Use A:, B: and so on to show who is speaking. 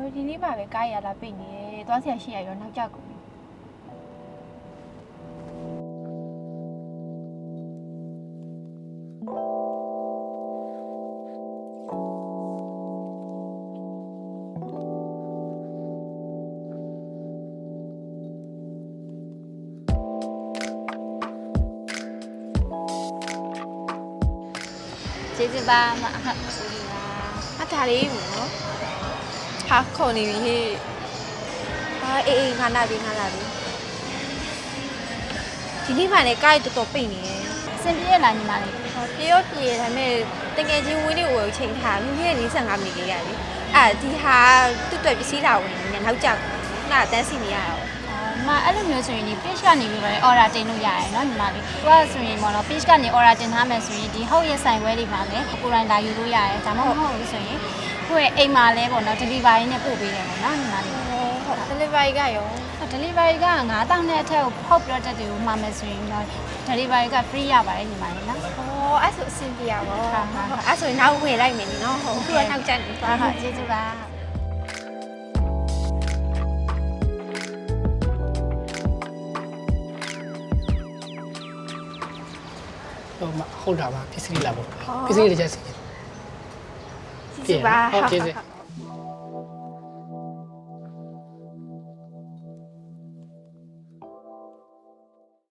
A: တို့ဒီနေ့မှပဲကားရလာပိတ်နေတယ်သွားဆရာရှိရရောနောက်ကျကုန်
B: ကျေးဇူးပါမဟုတ်ကျေးဇူးပါအတားလေးဘူးနော်ဟာခေါ်နေပြီဟေးဟာအေးငါလာပြီဒီနေ့မှလည်းကားတော်တော်ပိတ်နေတယ်
A: အဆင်ပြေရလားညီမလေး
B: ပြေရောပြေဒါပေမဲ့တကယ်ချင်းဝင်းလေးဝယ်ချိန်ထားမိရဲ့45မိနစ်လေးရတယ်ဒီဟာတွတ်ပစ္စည်းလာဝင်နေနောက်ကျခုနတန်းစီနေရတော့
A: မအဲ့လိုမျိုးဆိုရင်ဒီ page ကနေပြီးတော့ order တင်လို့ရတယ်เนาะညီမလေးသူကဆိုရင်ပေါ့နော် page ကနေ order တင်ထားမယ်ဆိုရင်ဒီဟုတ်ရဲ့ဆိုင်ဝဲတွေမှာလည်းကိုယ်တိုင်လာယူလို့ရတယ်ဒါမှမဟုတ်ဘူးဆိုရင်ကိုယ့်ရဲ့အိမ်မှာလည်းပေါ့နော် delivery နဲ့ပို့ပေးတယ်ပေါ့နော်ညီမလေး
B: ဟုတ် delivery ကရော
A: delivery က9000နဲ့အထက်ကိုဖောက် product တွေကိုမှာမယ်ဆိုရင်တော့ delivery က free ရပါတယ်ညီမလေးနော်
B: အဲ့ဆိုအဆင်ပြေပါဘောအဲ့ဆိုရင်နောက်ဝယ်လိုက်မယ်နီနော်ဟုတ်ခုကနောက်ကျနေပါ
A: ဟုတ်ကျေးဇူးပါ
C: ဟုတ်တာပါပစ္စည်းလာပေါ့ပစ္စည်းတွေချက်စီ
B: ကျေးဇူးပါ
C: ဟုတ်ကျေးဇူး